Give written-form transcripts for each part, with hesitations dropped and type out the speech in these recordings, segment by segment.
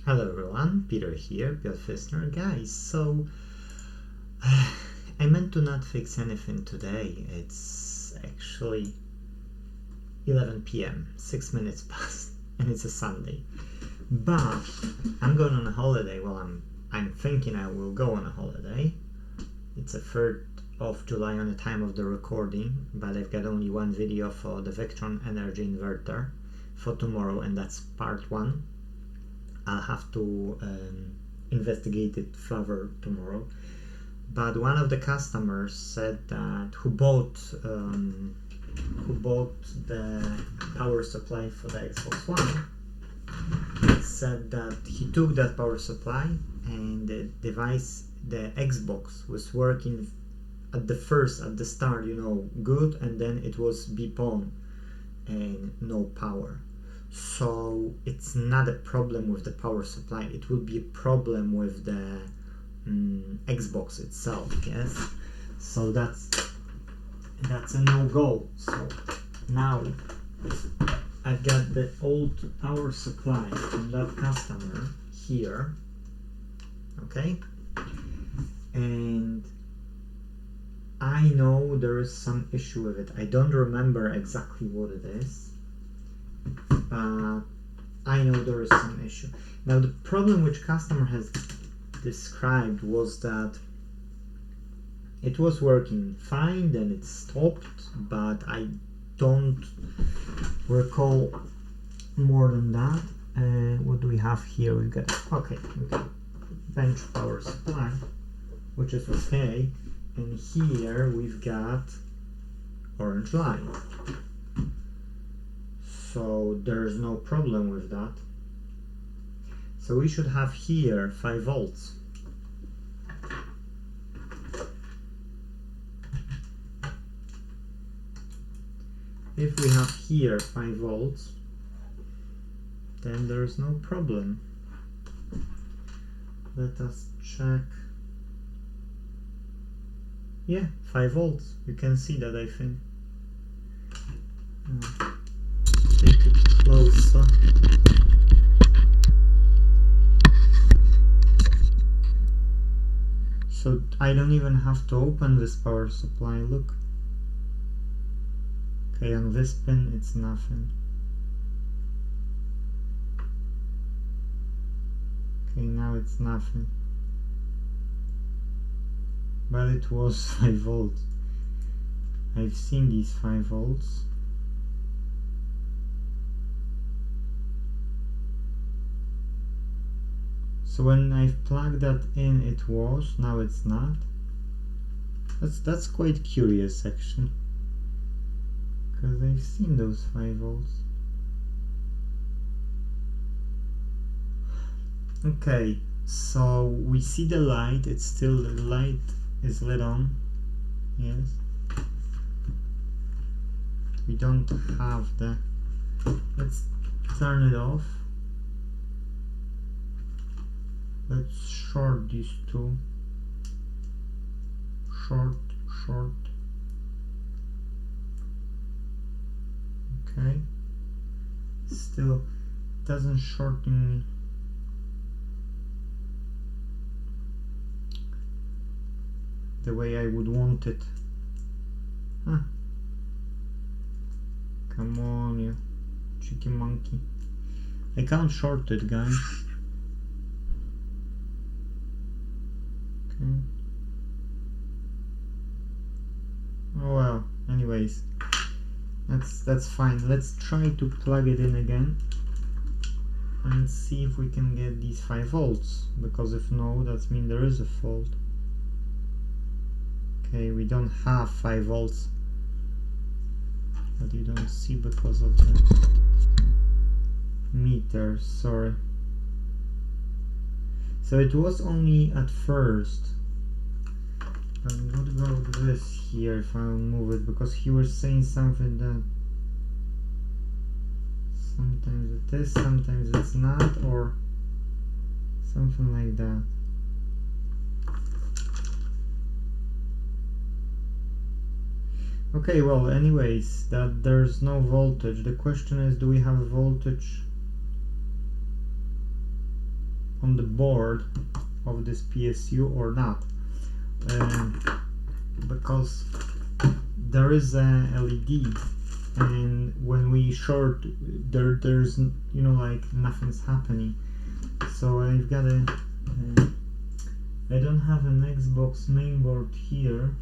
Hello everyone, Peter here, Piotr Fissner. Guys, so I meant to not fix anything today. It's actually 11 p.m., 6 minutes past, and it's a Sunday. But I'm going on a holiday. Well, I'm thinking I will go on a holiday. It's the 3rd of July on the time of the recording, but I've got only one video for the Vectron energy inverter for tomorrow, and that's part 1. I'll have to investigate it further tomorrow. But one of the customers said that who bought the power supply for the Xbox One said that he took that power supply and the device, the Xbox, was working at the start, good, and then it was beep on and no power. So it's not a problem with the power supply, it will be a problem with the Xbox itself, yes? So that's a no-go. So now I've got the old power supply from that customer here, okay? And I know there is some issue with it. I don't remember exactly what it is, but I know there is some issue. Now the problem which customer has described was that it was working fine, then it stopped, but I don't recall more than that. What do we have here? We've got bench power supply, which is okay, and here we've got orange light. So there's no problem with that. So we should have here 5 volts. If we have here 5 volts, then there is no problem. Let us check. Yeah, 5 volts. You can see that, I think. Take it closer. So I don't even have to open this power supply, look. Okay, on this pin it's nothing. Okay, now it's nothing. But it was 5 volts. I've seen these 5 volts. So when I've plugged that in, it was, now it's not. That's quite curious actually, because I've seen those 5 volts. Okay, so we see the light, it's still, the light is lit on, yes. We don't have the, let's turn it off. Let's short these two. Short. Okay. Still doesn't shorten the way I would want it. Huh. Come on, you cheeky monkey. I can't short it, guys. Oh well, anyways, that's fine. Let's try to plug it in again and see if we can get these 5 volts, because if no, that means there is a fault. Okay, we don't have 5 volts, but you don't see because of the meter, sorry. So it was only at first. But what about this here, if I move it, because he was saying something that sometimes it is, sometimes it's not, or something like that. Okay, well, anyways, that there's no voltage. The question is, do we have a voltage on the board of this PSU or not, because there is a LED, and when we short, there's like nothing's happening. So I've got a I don't have an Xbox mainboard here,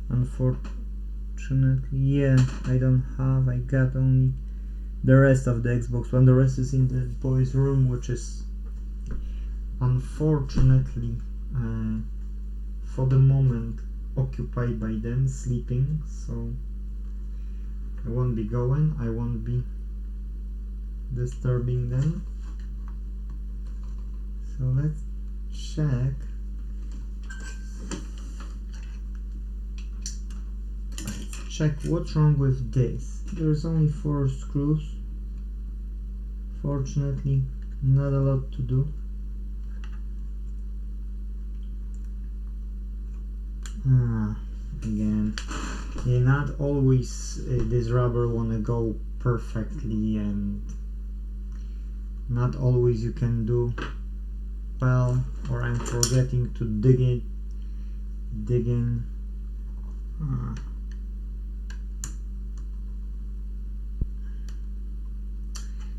unfortunately. Yeah, I don't have. I got only the rest of the Xbox One. The rest is in the boys' room, which is unfortunately for the moment occupied by them, sleeping. So I won't be going. I won't be disturbing them. So let's check. Check what's wrong with this. There's only 4 screws. Fortunately, not a lot to do. Again, yeah, not always this rubber wanna go perfectly, and not always you can do well, or I'm forgetting to dig in.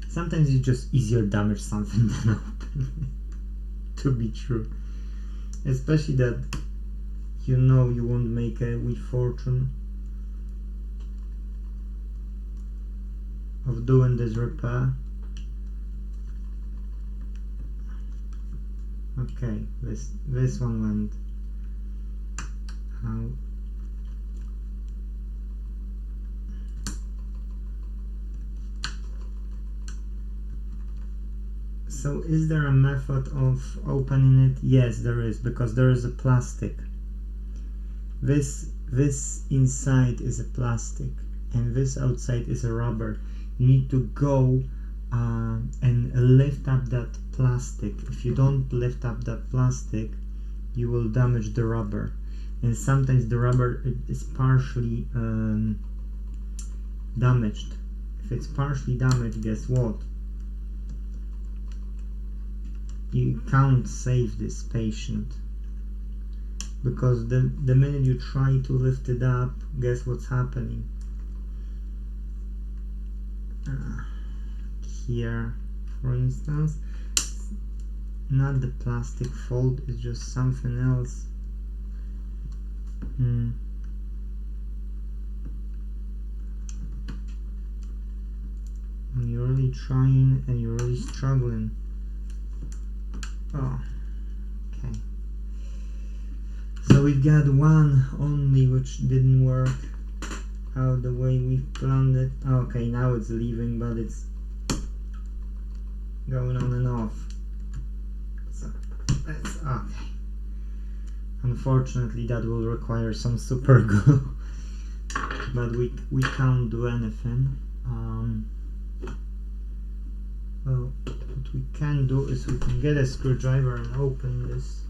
Sometimes it's just easier to damage something than open. To be true, especially that you won't make a wee fortune of doing this repair. Okay, this one went out. So is there a method of opening it? Yes, there is, because there is a plastic. This inside is a plastic, and this outside is a rubber. You need to go and lift up that plastic. If you don't lift up that plastic, you will damage the rubber. And sometimes the rubber is partially damaged. If it's partially damaged, guess what? You can't save this patient, because the minute you try to lift it up, guess what's happening? Here, for instance, not the plastic fault, it's just something else. And you're really trying and you're really struggling. Oh, okay. So we've got one only which didn't work out the way we planned it. Okay, now it's leaving, but it's going on and off. So that's okay. Unfortunately, that will require some super glue, but we can't do anything. Well, what we can do is we can get a screwdriver and open this.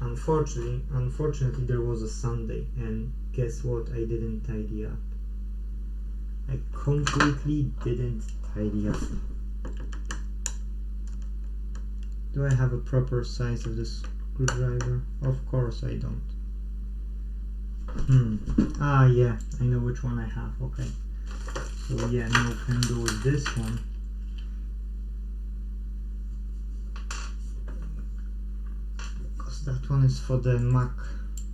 Unfortunately, there was a Sunday, and guess what? I didn't tidy up. I completely didn't tidy up. Do I have a proper size of this screwdriver? Of course I don't. Yeah, I know which one I have. Okay. So yeah, now we can do with this one. Because that one is for the Mac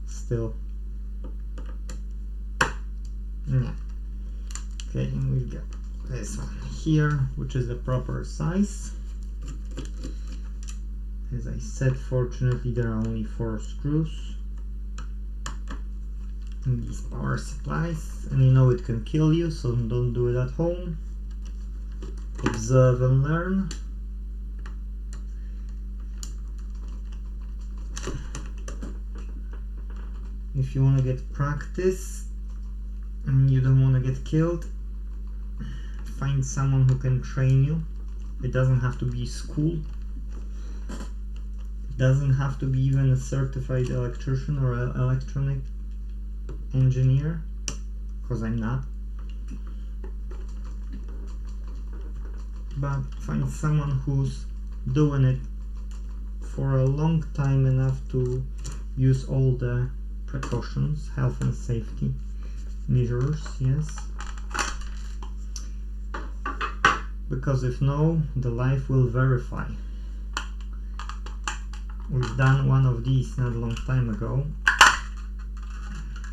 still. Yeah. Okay, and we've got this one here, which is the proper size. As I said, fortunately there are only 4 screws. And these power supplies, and it can kill you, so don't do it at home. Observe and learn. If you want to get practice and you don't want to get killed, find someone who can train you. It doesn't have to be school. It doesn't have to be even a certified electrician or electronic engineer, because I'm not. but find someone who's doing it for a long time enough to use all the precautions, health and safety measures, yes. Because if no, the life will verify. We've done one of these not a long time ago,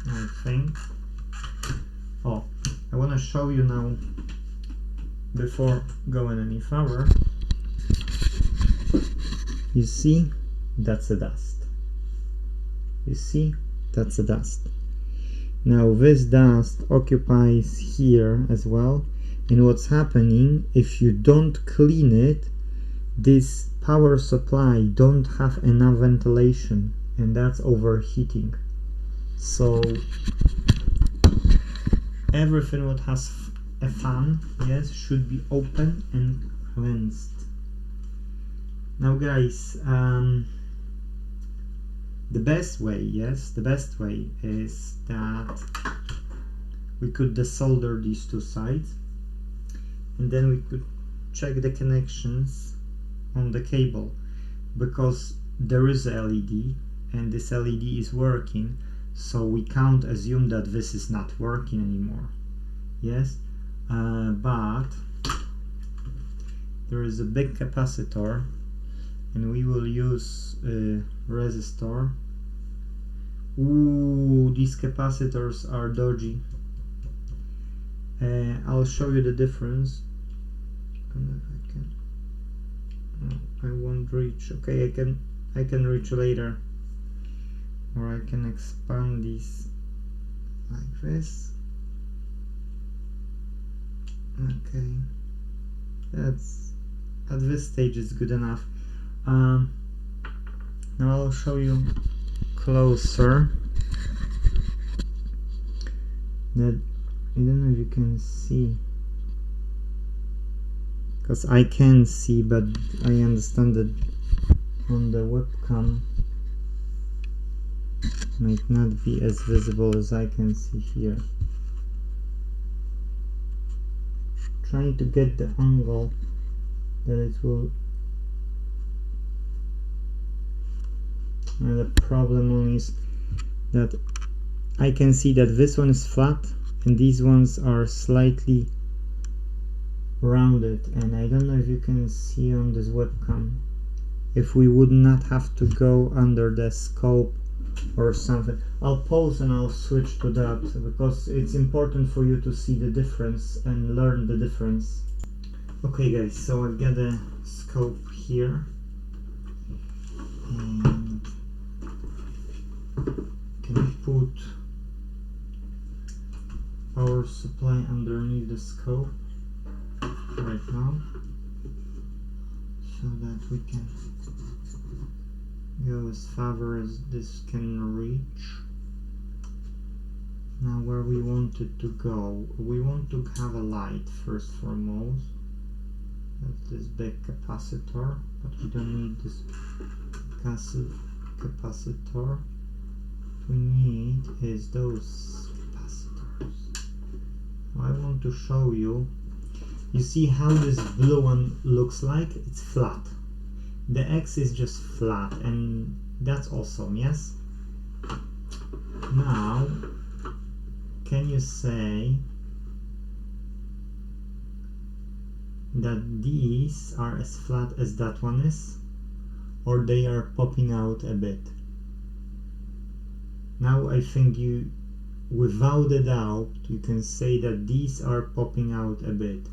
I think. Oh, I want to show you now, before going any further. You see, that's the dust. You see, that's the dust. Now this dust occupies here as well, and what's happening, if you don't clean it, this power supply don't have enough ventilation, and that's overheating. So everything what has a fan, yes, should be open and cleansed. Now guys, the best way is that we could desolder these two sides, and then we could check the connections on the cable, because there is a LED and this LED is working, so we can't assume that this is not working anymore, yes. But there is a big capacitor, and we will use a resistor. Ooh, these capacitors are dodgy. I'll show you the difference. And if I can, no, I won't reach. Okay, I can reach later, or I can expand these like this. Okay, that's at this stage is good enough. Now I'll show you closer. That I don't know if you can see, because I can see, but I understand that on the webcam might not be as visible as I can see here. Trying to get the angle that it will. And the problem only is that I can see that this one is flat and these ones are slightly rounded, and I don't know if you can see on this webcam, if we would not have to go under the scope or something. I'll pause and I'll switch to that, because it's important for you to see the difference and learn the difference. Okay guys, so I've got a scope here, and can I put power supply underneath the scope right now, so that we can go as far as this can reach. Now where we want it to go, we want to have a light first foremost. That's this big capacitor, but we don't need this capacitor. What we need is those capacitors. Now I want to show you. You see how this blue one looks like? It's flat. The X is just flat, and that's awesome, yes? Now, can you say that these are as flat as that one is? Or they are popping out a bit? Now I think you, without a doubt, you can say that these are popping out a bit,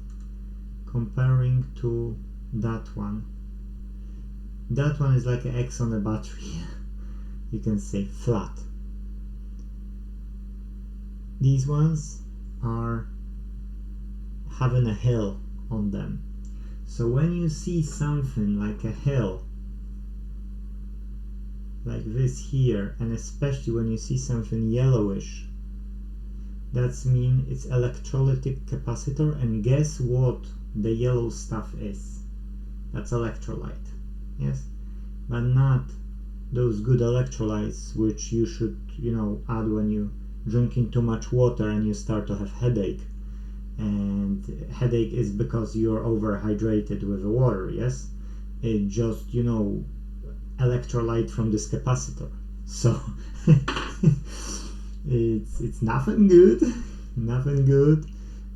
comparing to that one. That one is like an X on a battery. You can say flat. These ones are having a hill on them. So when you see something like a hill, like this here, and especially when you see something yellowish, that's mean it's electrolytic capacitor, and guess what the yellow stuff is? That's electrolyte. Yes, but not those good electrolytes which you should, add when you drinking too much water and you start to have headache. and headache is because you're overhydrated with the water. Yes, it just, you know, electrolyte from this capacitor. So it's nothing good, nothing good.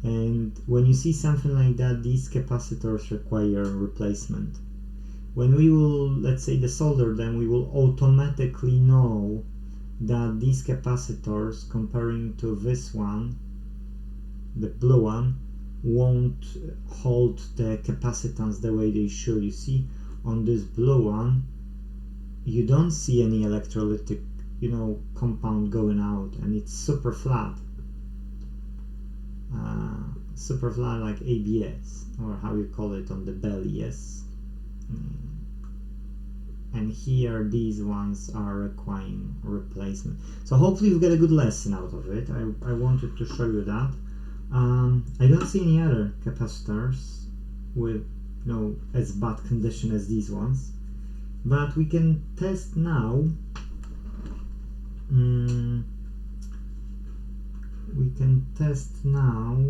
And when you see something like that, these capacitors require replacement. When we will, let's say, desolder them, we will automatically know that these capacitors, comparing to this one, the blue one, won't hold the capacitance the way they should. You see, on this blue one, you don't see any electrolytic, you know, compound going out, and it's super flat. Super flat, like ABS, or how you call it on the belly. Yes. And here these ones are requiring replacement. So hopefully you get a good lesson out of it. I wanted to show you that. I don't see any other capacitors with, you know, as bad condition as these ones, but we can test now. We can test now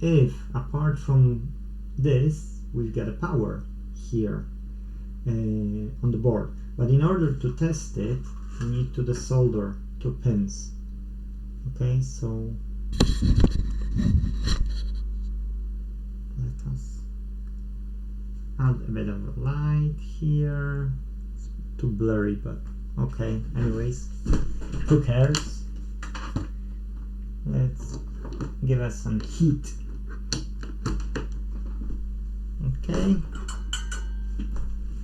if, apart from this, we've got a power here on the board. But in order to test it, we need to desolder 2 pins. Okay, so let us add a bit of light here. It's too blurry, but okay, anyways, who cares? Let's give us some heat. Okay,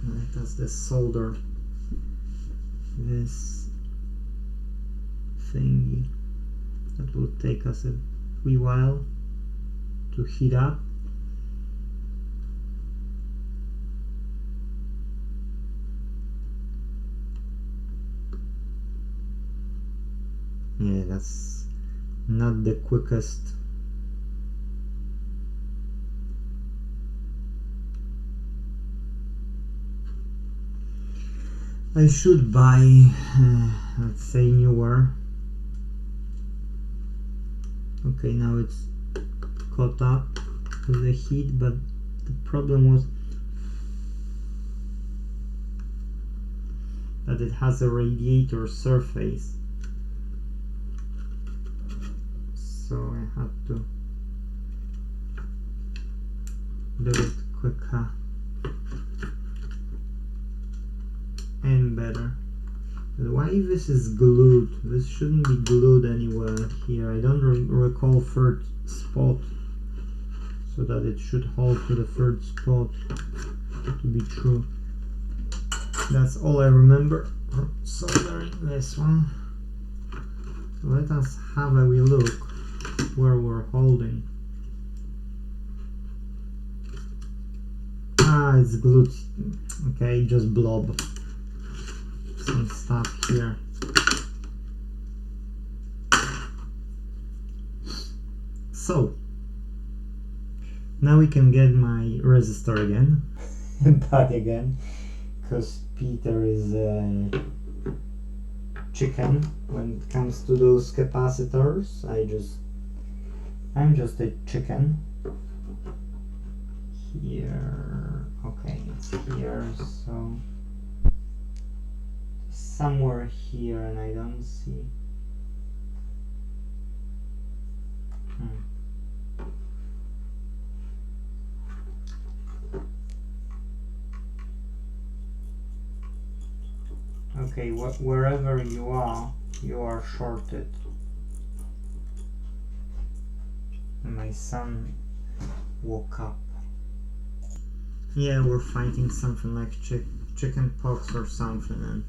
let us desolder this thingy. That will take us a wee while to heat up. Yeah, that's not the quickest. I should buy, let's say, newer. Okay, now it's caught up with the heat, but the problem was that it has a radiator surface, so I had to do it quicker and better. Why this is glued? This shouldn't be glued anywhere here. I don't recall third spot, so that it should hold to the third spot to be true. That's all I remember from soldering this one. So let us have a wee look where we're holding. Ah, it's glued. Okay, just blob some stuff here. So now we can get my resistor again back again, because Peter is a chicken when it comes to those capacitors. I'm just a chicken. Here, okay, it's here, so somewhere here, and I don't see. Okay, wherever you are shorted. My son woke up. Yeah, we're fighting something like chicken pox or something, and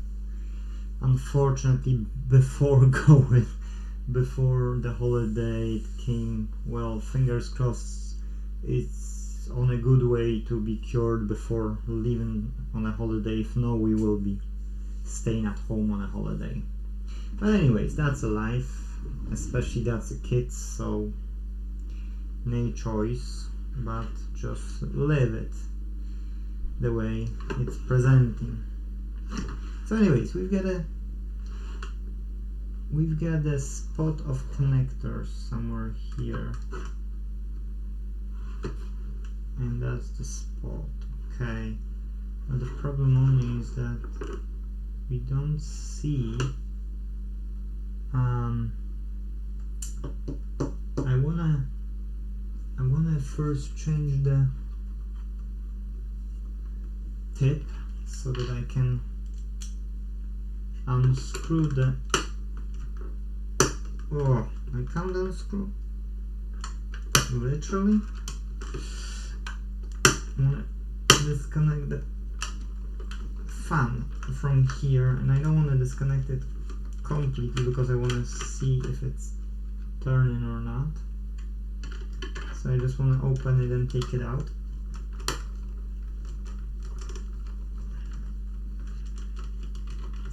unfortunately before the holiday it came. Well, fingers crossed it's on a good way to be cured before leaving on a holiday. If no, we will be staying at home on a holiday. But anyways, that's a life, especially that's a kid, so no choice but just live it the way it's presenting. So anyways, we've got a we've got a spot of connectors somewhere here, and that's the spot. Okay, but the problem only is that we don't see. I wanna first change the tip so that I can unscrew the. Oh, I can't unscrew. Literally. I wanna disconnect the fan from here, and I don't want to disconnect it completely because I want to see if it's turning or not. So I just want to open it and take it out.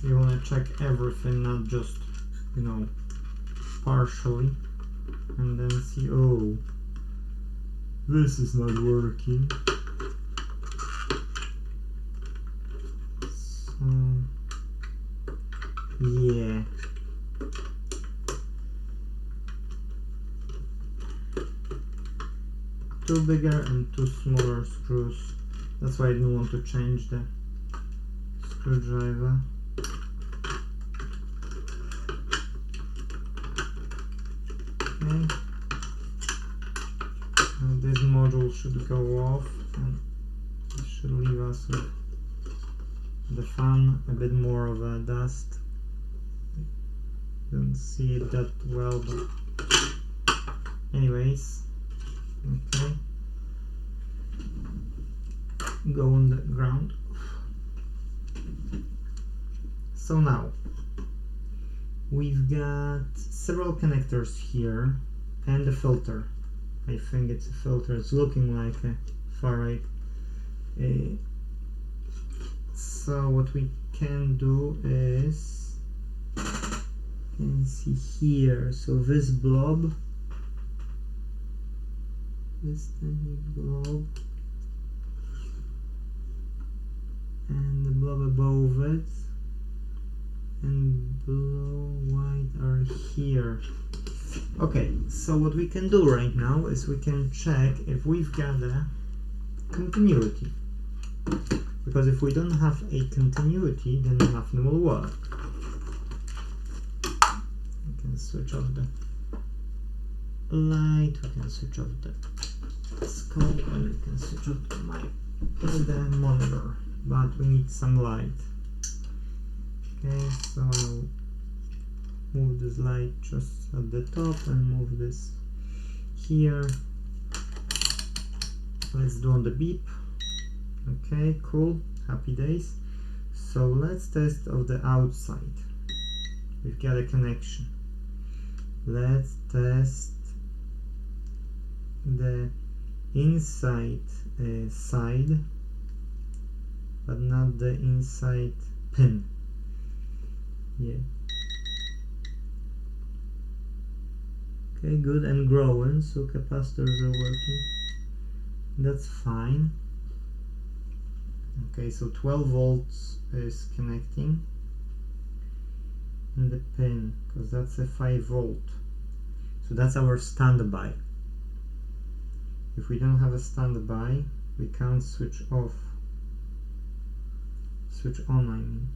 You want to check everything, not just, you know, partially, and then see, oh, this is not working. So, yeah. Two bigger and two smaller screws. That's why I didn't want to change the screwdriver. Okay. Now this module should go off, and this should leave us with the fan, a bit more of a dust. Don't see it that well, but anyways. Okay, go on the ground. So now we've got several connectors here and a filter. I think it's a filter. It's looking like a Faraday. So what we can do is, you can see here, so this blob, this tiny blob, and the blob above it, and blue, white are here. Okay, so what we can do right now is we can check if we've got a continuity, because if we don't have a continuity, then nothing will work. We can switch off the light, we can switch off the scope, and we can switch off the monitor, but we need some light. Okay, so I'll move this light just at the top and move this here. Let's do on the beep. Okay, cool, happy days. So let's test of the outside. We've got a connection. Let's test the inside side, but not the inside pin. Yeah. Okay, good, and growing, so capacitors are working. That's fine. Okay, so 12 volts is connecting in the pin, because that's a 5 volt. So that's our standby. If we don't have a standby, we can't switch off. Switch on, I mean.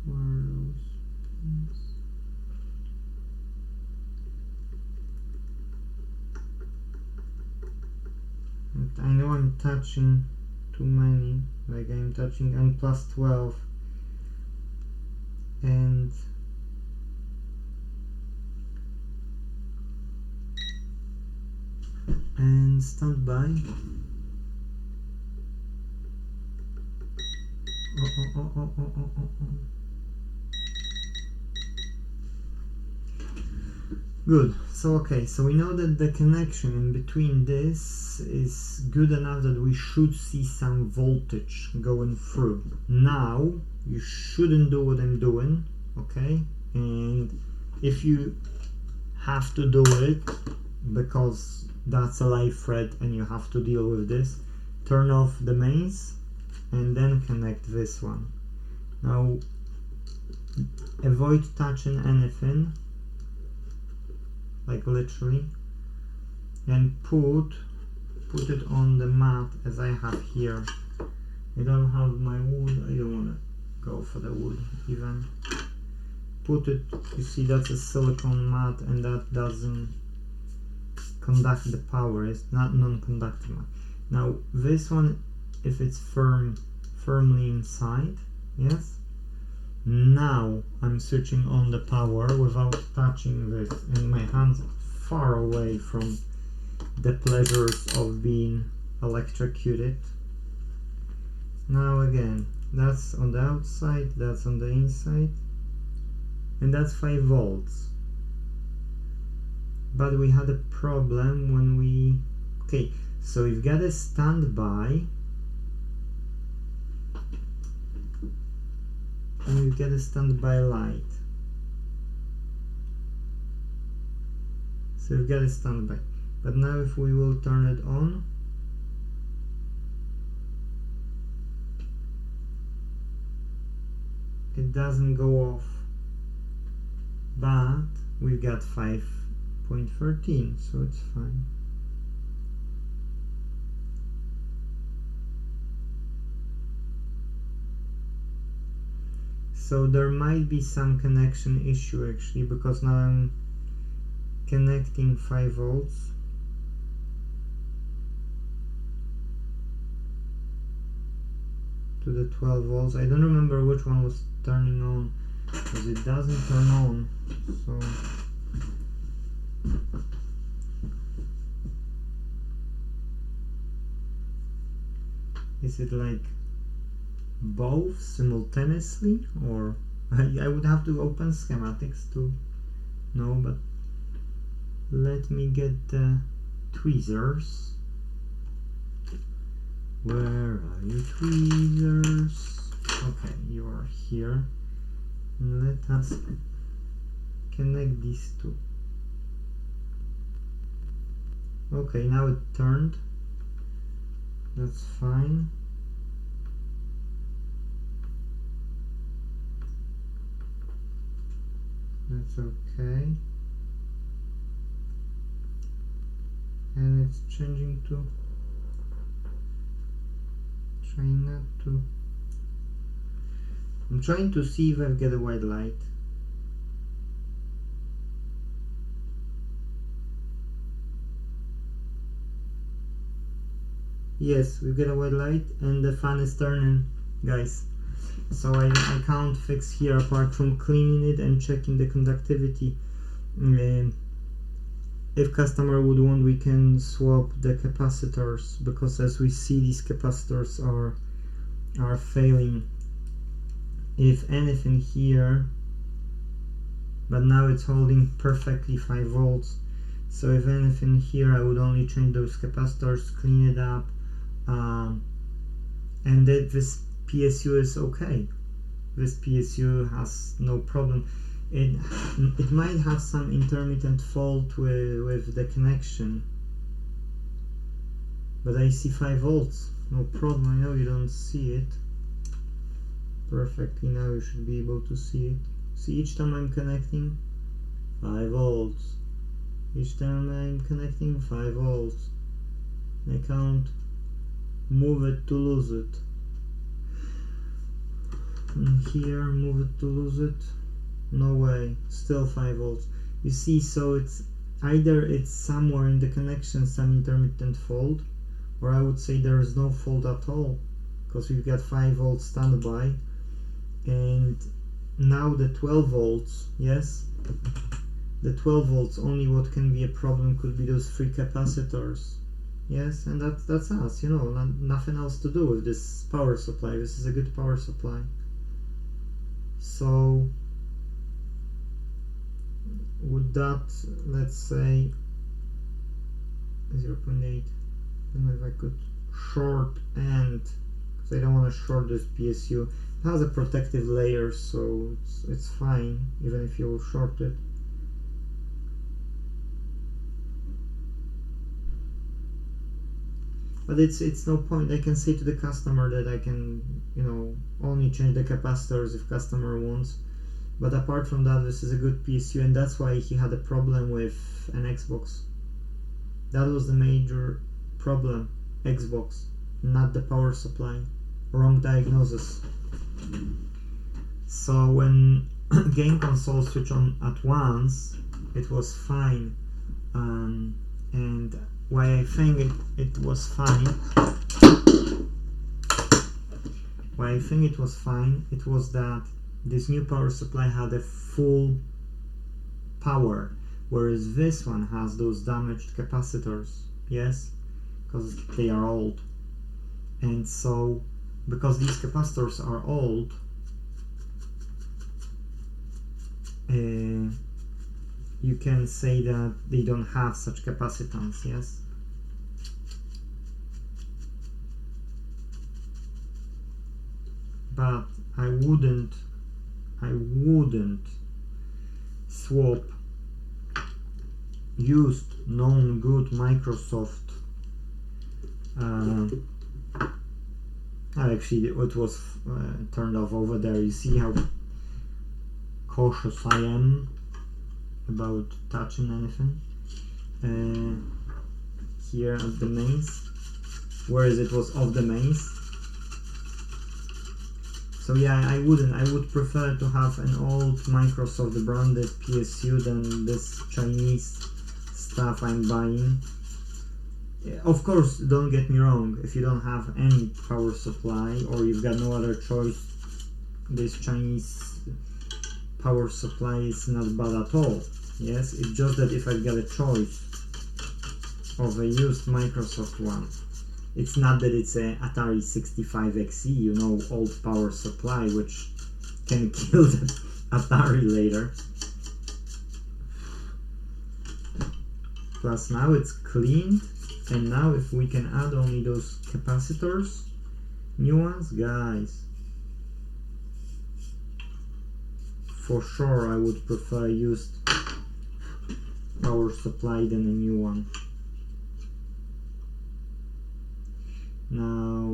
Where are those pins? And I know I'm touching too many, like I'm touching N plus 12 and standby. Oh. Good. So okay, so we know that the connection in between this is good enough that we should see some voltage going through. Now you shouldn't do what I'm doing, okay? And if you have to do it because that's a live thread and you have to deal with this, turn off the mains and then connect this one. Now avoid touching anything, like literally, and put it on the mat as I have here. I don't have my wood, I don't want to go for the wood even. Put it, you see that's a silicone mat and that doesn't conduct the power, it's not non-conductive mat. Now this one, if it's firmly inside, yes, now I'm switching on the power without touching this, and my hands far away from the pleasures of being electrocuted. Now again, that's on the outside, that's on the inside, and that's 5 volts. But we had a problem when we... Okay, so we've got a standby, and we've got a standby light. So we've got a standby. But now if we will turn it on, it doesn't go off, but we've got 5.13, so it's fine. So there might be some connection issue actually, because now I'm connecting 5 volts to the 12 volts. I don't remember which one was turning on, because it doesn't turn on. So is it like both simultaneously, or I would have to open schematics to know, but let me get the tweezers. Where are you, tweezers? Okay, you are here. And let us connect these two. Okay, now it turned. That's fine. That's okay. And it's changing to... I'm trying to see if I've got a white light. Yes, we've got a white light and the fan is turning, guys. So I can't fix here apart from cleaning it and checking the conductivity. If customer would want, we can swap the capacitors, because as we see, these capacitors are failing. If anything here, but now it's holding perfectly 5 volts. So if anything here, I would only change those capacitors, clean it up, and this PSU is okay. This PSU has no problem. It might have some intermittent fault with the connection, but I see 5 volts, no problem. I know you don't see it perfectly. Now you should be able to see it. See, each time I'm connecting 5 volts, each time I'm connecting 5 volts. I can't move it to lose it, and here move it to lose it. No way, still 5 volts. You see, so it's either it's somewhere in the connection some intermittent fault, or I would say there is no fault at all, because we've got 5 volts standby. And now the 12 volts, yes, the 12 volts, only what can be a problem could be those 3 capacitors. Yes, and that's us, you know, nothing else to do with this power supply. This is a good power supply. So would that, let's say 0.8, I don't know if I could short end, because I don't want to short this PSU. It has a protective layer, so it's fine even if you short it. but it's no point. I can say to the customer that I can, only change the capacitors if customer wants. But apart from that, this is a good PSU, and that's why he had a problem with an Xbox. That was the major problem. Xbox, not the power supply. Wrong diagnosis. So when game console switch on at once, it was fine. And why I think it was fine, it was that this new power supply had a full power, whereas this one has those damaged capacitors, yes, because they are old. And so, because these capacitors are old, you can say that they don't have such capacitance, yes? But I wouldn't swap used known good Microsoft actually it was turned off over there. You see how cautious I am about touching anything here at the mains, whereas it was off the mains. So yeah, I would prefer to have an old Microsoft branded PSU than this Chinese stuff I'm buying. Of course, don't get me wrong, if you don't have any power supply or you've got no other choice, this Chinese power supply is not bad at all. Yes, it's just that if I've got a choice of a used Microsoft one, it's not that it's a Atari 65XE, old power supply, which can kill the Atari later. Plus now it's cleaned, and now if we can add only those capacitors, new ones, guys, for sure I would prefer used power supply than a new one. Now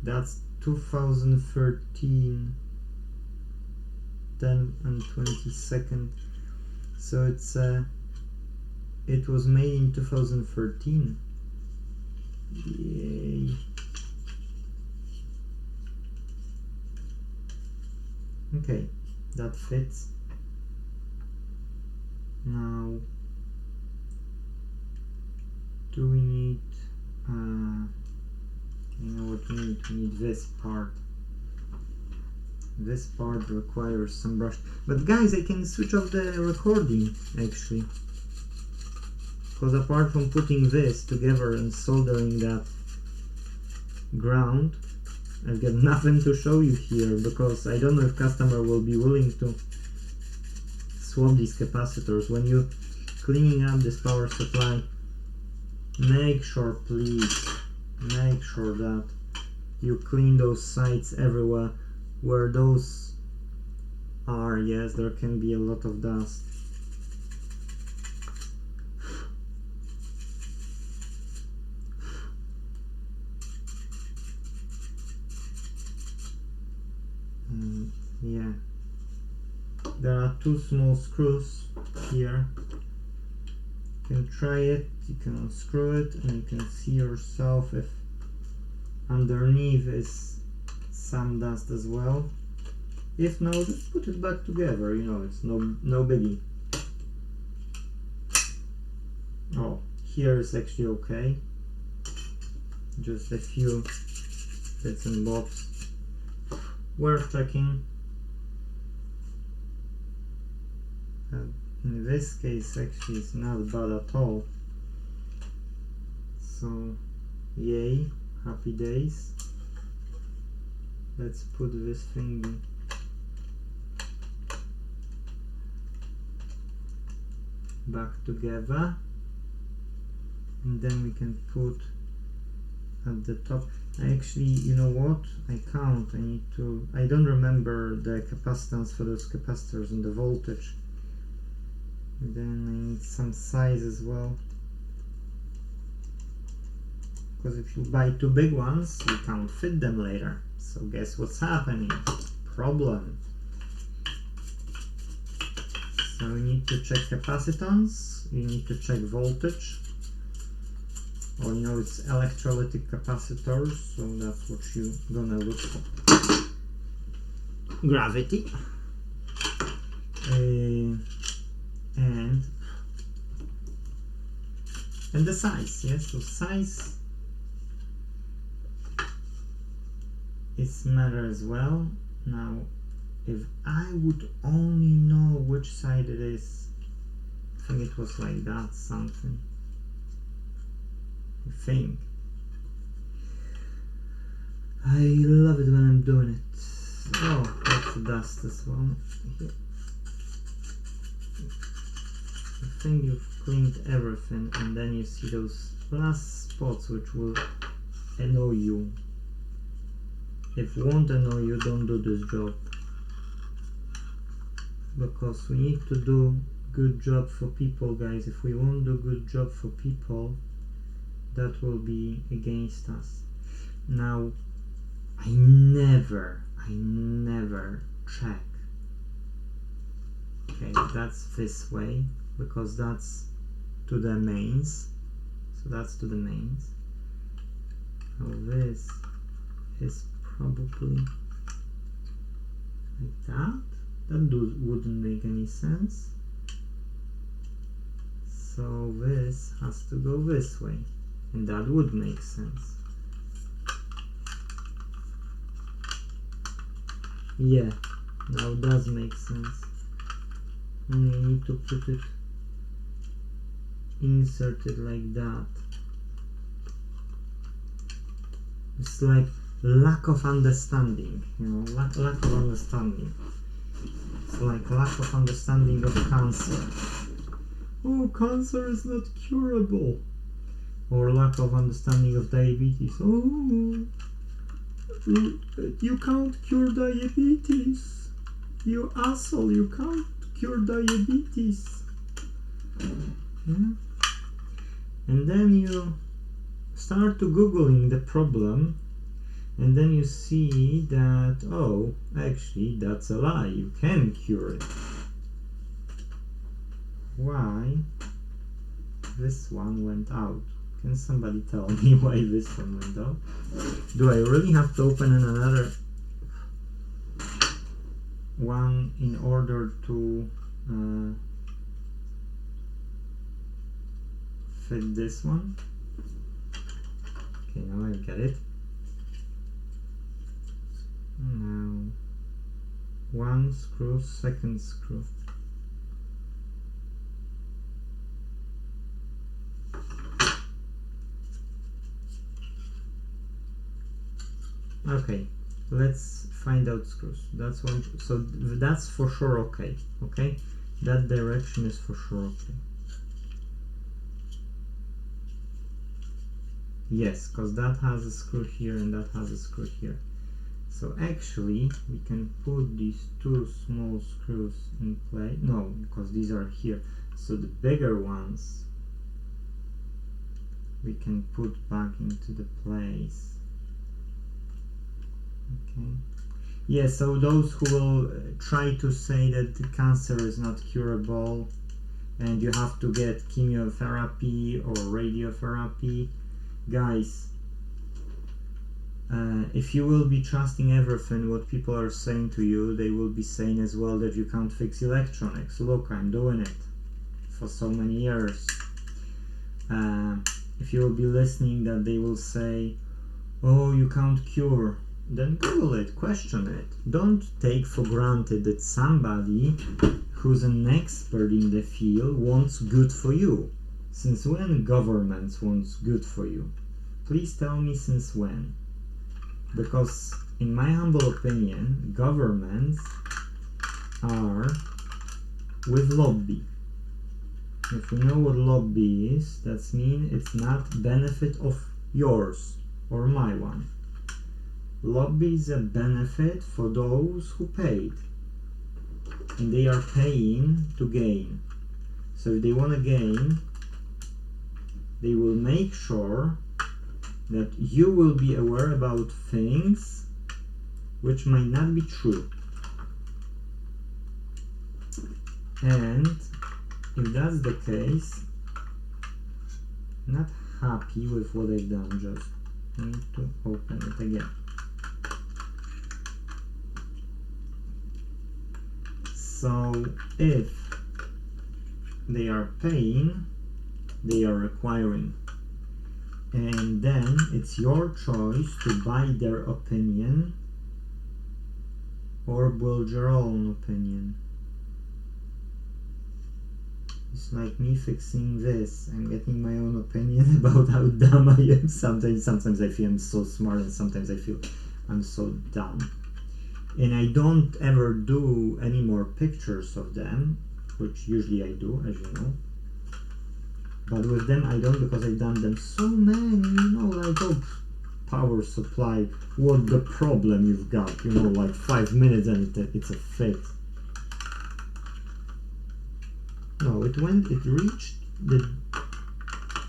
that's 2013, 10 and 22nd, so it was made in 2013. Yay. Okay, that fits. Now, do we need you know what we need? We need this part. This part requires some brush. But guys, I can switch off the recording actually. Because apart from putting this together and soldering that ground, I've got nothing to show you here, because I don't know if customer will be willing to swap these capacitors. When you're cleaning up this power supply, make sure, please, make sure that you clean those sides everywhere where those are. Yes, there can be a lot of dust. And yeah, there are two small screws here. You can try it, you can unscrew it, and you can see yourself if underneath is some dust as well. If no, just put it back together, it's no biggie. Oh, here is actually okay. Just a few bits and bobs. Worth checking. In this case, actually, it's not bad at all. So, yay, happy days. Let's put this thingy back together, and then we can put at the top. Actually, you know what? I don't remember the capacitance for those capacitors and the voltage. And then I need some size as well. because if you buy two big ones, you can't fit them later. So guess what's happening? Problem. So you need to check capacitance, you need to check voltage, or it's electrolytic capacitors, so that's what you're gonna look for. Gravity. And the size, yes, so size is matter as well. Now, if I would only know which side it is, I think it was like that, something. I think. I love it when I'm doing it. Oh, that's the dust as well. Here. I think you've cleaned everything, and then you see those last spots which will annoy you. If won't annoy you, don't do this job. Because we need to do good job for people, guys. If we won't do good job for people, that will be against us. Now, I never check. Okay, that's this way, because that's to the mains. So that's to the mains. Now this is probably like that. That wouldn't make any sense. So this has to go this way, and that would make sense. Yeah, now it does make sense. And you need to put it inserted like that. It's like lack of understanding, lack of understanding. It's like lack of understanding of cancer. Oh, cancer is not curable. Or lack of understanding of diabetes. Oh, you can't cure diabetes. You asshole, you can't cure diabetes. Yeah. And then you start to googling the problem, and then you see that, oh, actually that's a lie, you can cure it. Why this one went out? Can somebody tell me why this one went out? Do I really have to open another one in order to fit this one? Okay, now I get it. Now one screw, second screw. Okay, let's find out screws. That's one. So that's for sure okay. Okay, that direction is for sure okay. Yes, because that has a screw here and that has a screw here. So actually we can put these two small screws in play. No, because these are here. So the bigger ones we can put back into the place. Okay. Yeah, so those who will try to say that the cancer is not curable and you have to get chemotherapy or radiotherapy, guys, if you will be trusting everything what people are saying to you, they will be saying as well that you can't fix electronics. Look, I'm doing it for so many years. If you will be listening that they will say, oh, you can't cure, then Google it, question it. Don't take for granted that somebody who's an expert in the field wants good for you. Since when governments wants good for you? Please tell me since when. Because in my humble opinion, governments are with lobby. If you know what lobby is, that means it's not benefit of yours or my one. Lobby is a benefit for those who paid, and they are paying to gain. So if they want to gain, they will make sure that you will be aware about things which might not be true. And if that's the case, not happy with what I've done, just need to open it again. So if they are paying, they are requiring, and then it's your choice to buy their opinion or build your own opinion. It's like me fixing this. I'm getting my own opinion about how dumb I am. Sometimes I feel I'm so smart, and sometimes I feel I'm so dumb. And I don't ever do any more pictures of them, which usually I do, as you know. But with them I don't, because I've done them so many, you know, like, oh, power supply, what the problem you've got, you know, like 5 minutes and it's a fix. No, it reached the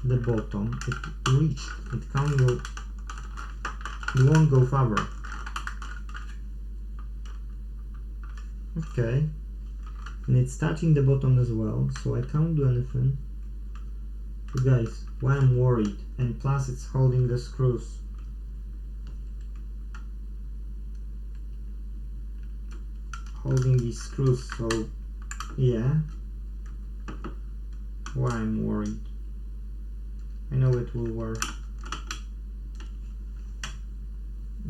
bottom, it can't go, it won't go further. Okay, and it's touching the bottom as well, so I can't do anything. So guys, why I'm worried, and plus it's holding the screws. Holding these screws, so yeah. Why I'm worried. I know it will work.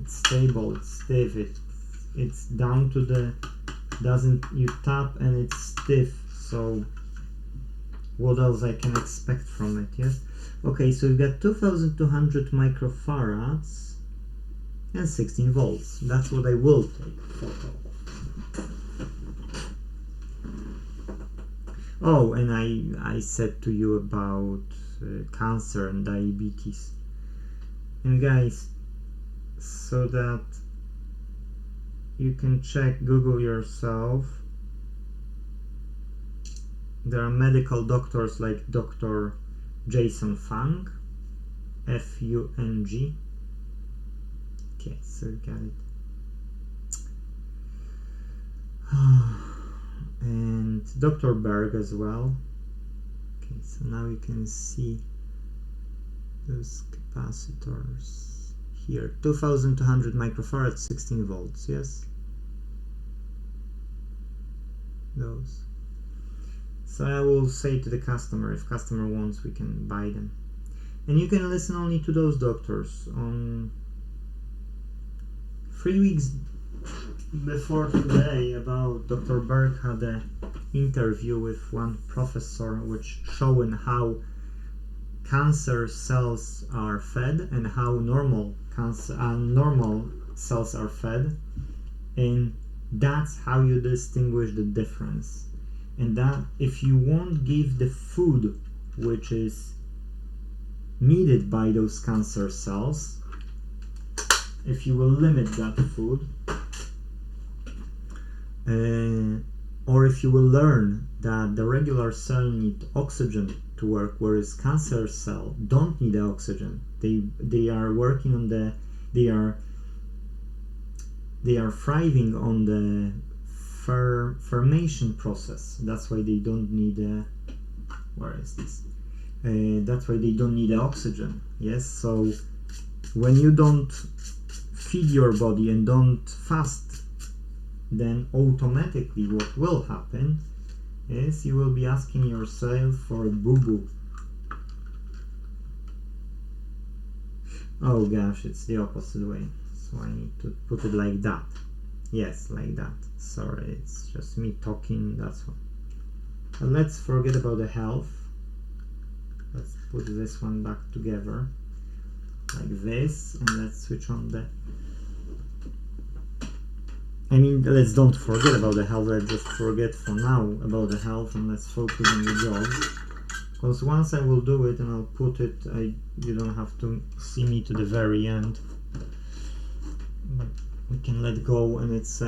It's stable, it's stiff, it's down to the, you tap and it's stiff, so what else I can expect from it, yes? Okay, so we've got 2200 microfarads and 16 volts. That's what I will take photo. Oh, and I said to you about cancer and diabetes. And guys, so that you can check, Google yourself. There are medical doctors like Dr. Jason Fung, F-U-N-G. Okay, so you got it. And Dr. Berg as well. Okay, so now you can see those capacitors here. 2200 microfarads, 16 volts, yes? Those. So I will say to the customer, if customer wants, we can buy them. And you can listen only to those doctors. On 3 weeks before today, about Dr. Berg had an interview with one professor which showing how cancer cells are fed and how normal cells are fed, and that's how you distinguish the difference. And that if you won't give the food which is needed by those cancer cells, if you will limit that food, or if you will learn that the regular cell need oxygen to work, whereas cancer cell don't need the oxygen. They are working on the, they are thriving on the fermentation process. That's why they don't need where is this? That's why they don't need the oxygen. Yes, so when you don't feed your body and don't fast, then automatically what will happen is you will be asking yourself for a boo-boo. Oh gosh, it's the opposite way, so I need to put it like that. Yes, like that. Sorry, it's just me talking, that's one. But let's forget about the health. Let's put this one back together like this, and let's switch on the, I mean, let's don't forget about the health, let's just forget for now about the health and let's focus on the job. Because once I will do it and I'll put it, you don't have to see me to the very end. But we can let go, and it's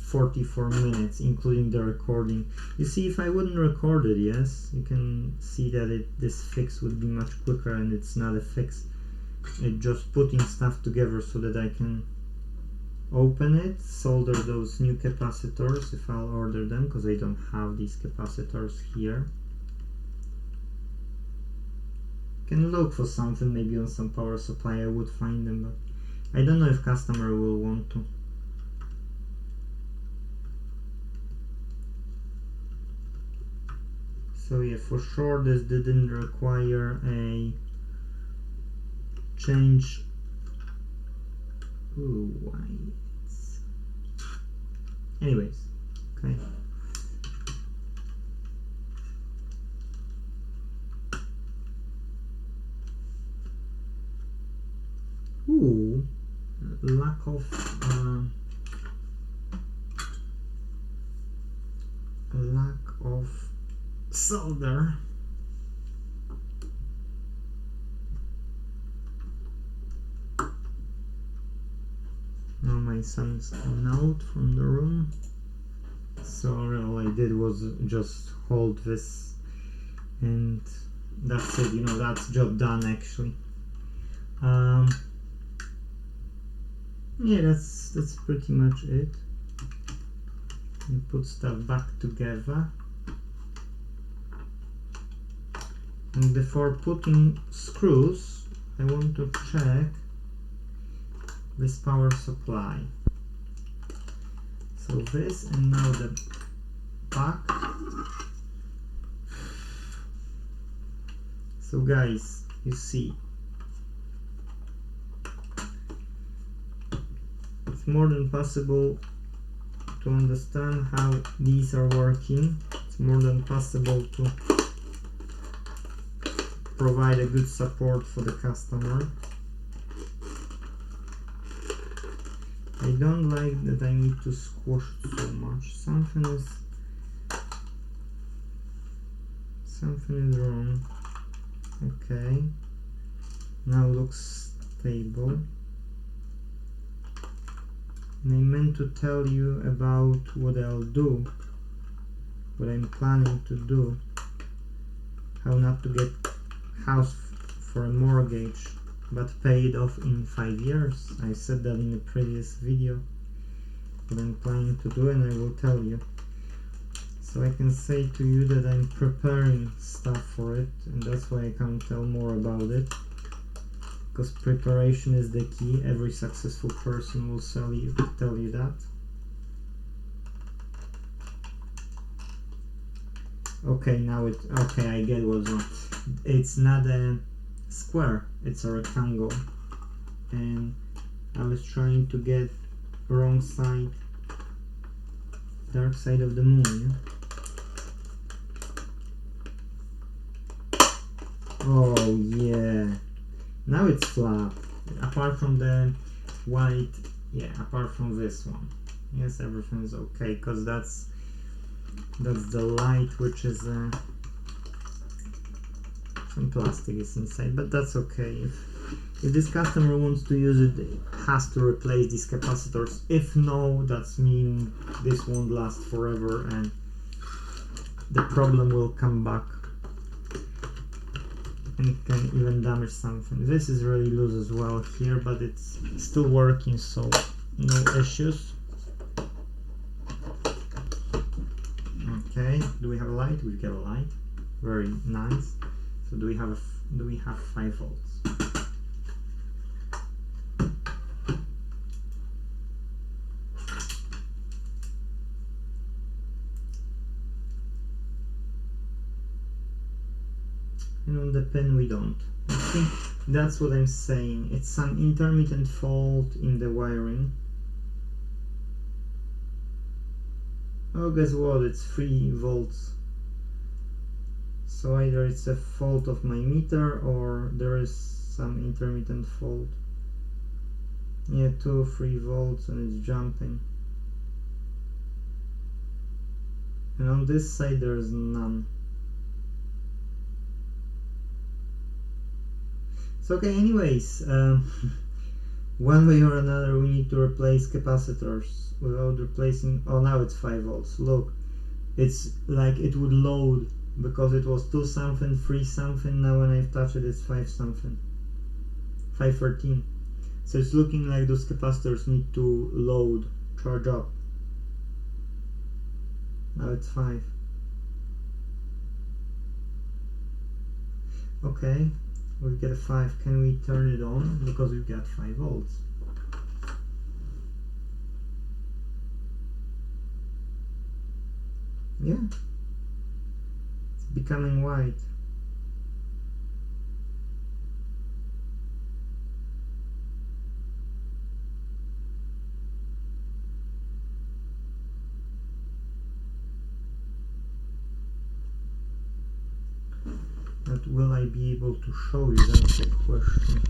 44 minutes including the recording. You see, if I wouldn't record it, yes, you can see that this fix would be much quicker, and it's not a fix. It's just putting stuff together so that I can open it, solder those new capacitors if I'll order them, because I don't have these capacitors here. Can look for something, maybe on some power supply I would find them, but I don't know if customer will want to. So yeah, for sure this didn't require a change. Ooh, why it's... Anyways, okay. Ooh, lack of solder. Now my son's coming out from the room, so all I did was just hold this, and that's it. You know, that's job done actually. Yeah, that's pretty much it. You put stuff back together, and before putting screws, I want to check this power supply. So this, and now the back. So guys, you see, it's more than possible to understand how these are working. It's more than possible to provide a good support for the customer. I don't like that I need to squash it so much. Something is wrong. Okay, now looks stable. And I meant to tell you about what I'll do, what I'm planning to do, how not to get house for a mortgage but pay it off in 5 years. I said that in the previous video, what I'm planning to do, and I will tell you. So I can say to you that I'm preparing stuff for it, and that's why I can't tell more about it, because preparation is the key. Every successful person will tell you that. Okay, now okay, I get what's wrong. It's not a square, it's a rectangle, and I was trying to get wrong side, dark side of the moon. Oh yeah, now it's flat, apart from the white. Yeah, apart from this one, yes, everything's okay, because that's the light, which is some plastic is inside, but that's okay. If this customer wants to use it, it has to replace these capacitors. If no, that's mean this won't last forever and the problem will come back and can even damage something. This is really loose as well here, but it's still working, so no issues. Okay, do we have a light? We've got a light. Very nice. So do we have 5 volts? And on the pin we don't. I think that's what I'm saying. It's some intermittent fault in the wiring. Oh, guess what? It's 3 volts. So either it's a fault of my meter or there is some intermittent fault. Yeah, 2 or 3 volts and it's jumping. And on this side there is none. So okay, anyways, one way or another we need to replace capacitors without replacing. Oh, now it's 5 volts. Look, it's like it would load because it was 2 something, 3 something. Now when I touch it, it's 5 something. 513. So it's looking like those capacitors need to load, charge up. Now it's 5. Okay, we've got a 5. Can we turn it on? Because we've got 5 volts. Yeah, it's becoming white. But will I be able to show you? That's the question.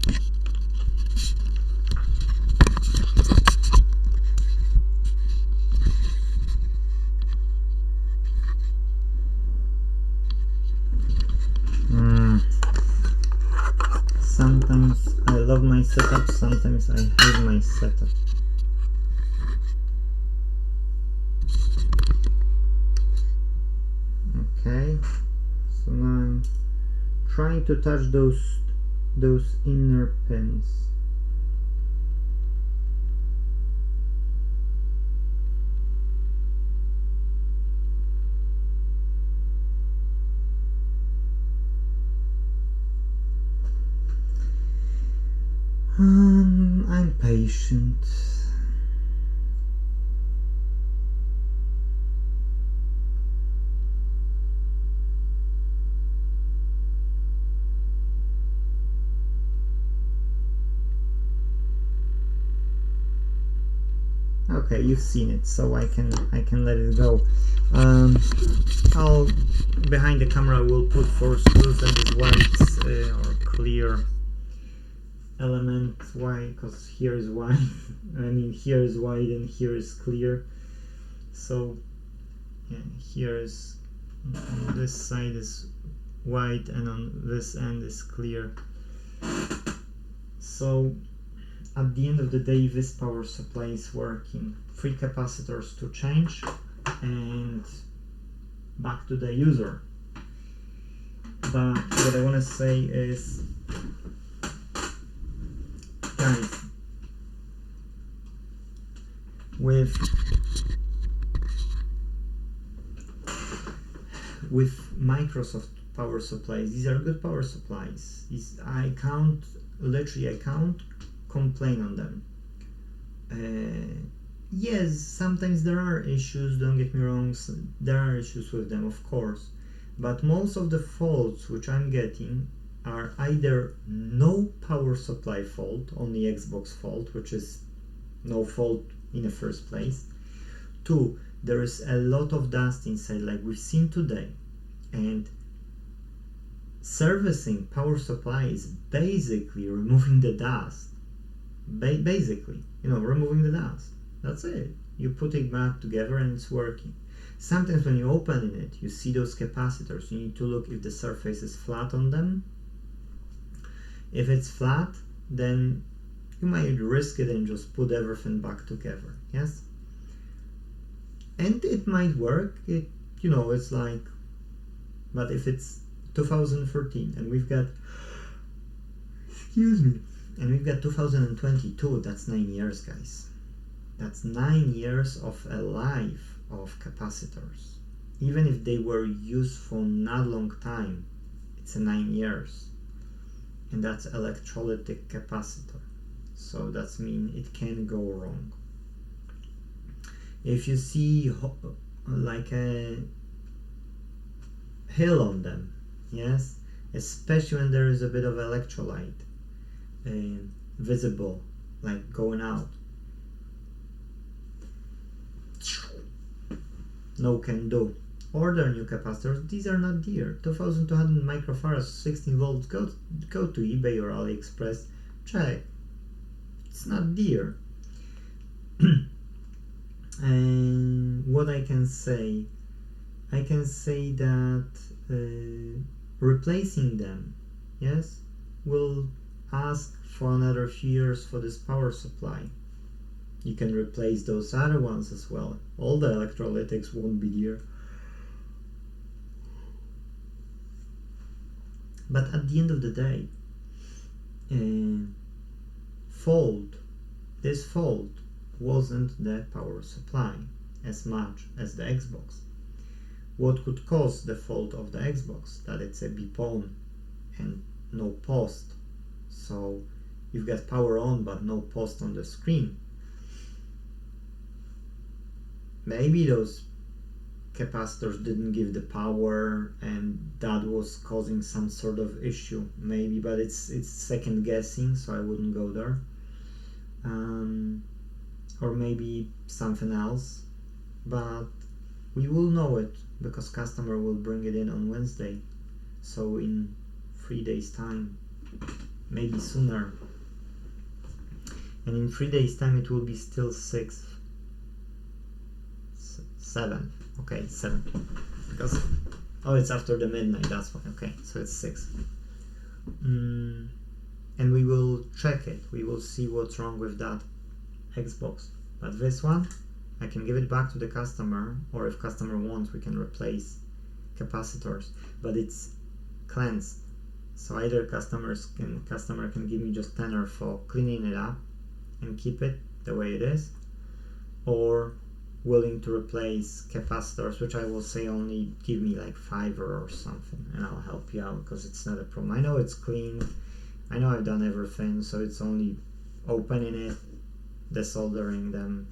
Sometimes I love my setup, sometimes I hate my setup. Okay, so now I'm trying to touch those inner pins. I'm patient. Okay, you've seen it, so I can let it go. I'll behind the camera will put 4 screws and this white or clear element. Why? Because here is white. I mean, here is white and here is clear. So yeah, here is on this side is white and on this end is clear. So at the end of the day, this power supply is working. 3 capacitors to change and back to the user. But what I want to say is, guys, with Microsoft power supplies, these are good power supplies. I can't complain on them. Yes, sometimes there are issues, don't get me wrong, there are issues with them, of course, but most of the faults which I'm getting are either no power supply fault, only Xbox fault, which is no fault in the first place. 2, there is a lot of dust inside, like we've seen today, and servicing power supply is basically removing the dust. Basically, removing the dust. That's it. You put it back together and it's working. Sometimes when you open it, you see those capacitors. You need to look if the surface is flat on them. If it's flat, then you might risk it and just put everything back together. Yes? And it might work. It's like, but if it's 2013 and we've got, and we've got 2022, that's 9 years, guys. That's 9 years of a life of capacitors. Even if they were used for not long time, it's a 9 years. And that's electrolytic capacitor. So that's mean it can go wrong. If you see like a hill on them, yes, especially when there is a bit of electrolyte visible, like going out, no can do. Order new capacitors. These are not dear. 2200 microfarads, 16 volts. Go to eBay or AliExpress, check. It's not dear. And what I can say that replacing them, yes, will ask for another few years for this power supply. You can replace those other ones as well. All the electrolytics won't be dear. But at the end of the day, this fault wasn't the power supply as much as the Xbox. What could cause the fault of the Xbox? That it's a beep on and no post. So you've got power on but no post on the screen. Maybe those capacitors didn't give the power and that was causing some sort of issue. Maybe, but it's second guessing, so I wouldn't go there. Or maybe something else, but we will know it because customer will bring it in on Wednesday, so in 3 days time, maybe sooner. And in 3 days time it will be still 7. Okay, 7 because it's after the midnight, that's why. Okay, so it's 6. And we will check it, we will see what's wrong with that Xbox. But this one I can give it back to the customer, or if customer wants we can replace capacitors, but it's cleansed, so either customer can give me just tenner for cleaning it up and keep it the way it is, or willing to replace capacitors, which I will say only give me like 5 or something, and I'll help you out because it's not a problem. I know it's clean, I know I've done everything, so it's only opening it, desoldering them,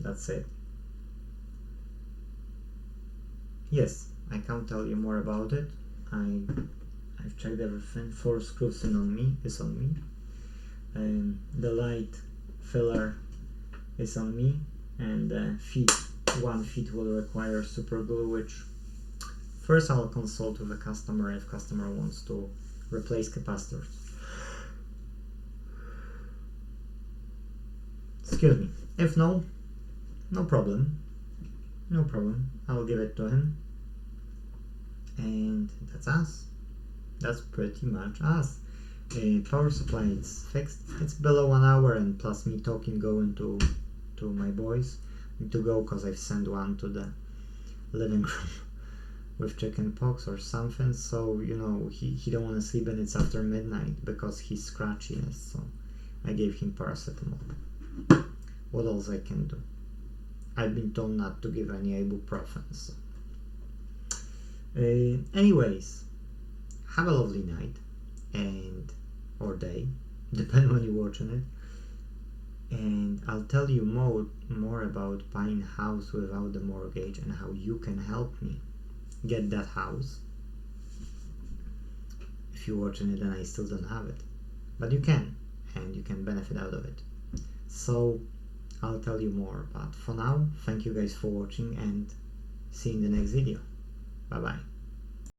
that's it. Yes, I can't tell you more about it. I've checked everything. 4 screws is on me. The light filler is on me, and one feet will require super glue, which first I'll consult with the customer if customer wants to replace capacitors. Excuse me. If no problem, I'll give it to him, and that's us. That's pretty much us. Power supply is fixed. It's below 1 hour, and plus me talking, going to my boys. Need to go because I've sent one to the living room with chicken pox or something, so he don't want to sleep, and it's after midnight because he's scratchiness, so I gave him paracetamol. What else I can do? I've been told not to give any ibuprofen, so. Anyways, have a lovely night or day, depending when you're watching it, and I'll tell you more about buying a house without the mortgage and how you can help me get that house. If you're watching it and I still don't have it, but you can, and you can benefit out of it. So I'll tell you more, but for now, thank you guys for watching, and see you in the next video. Bye bye.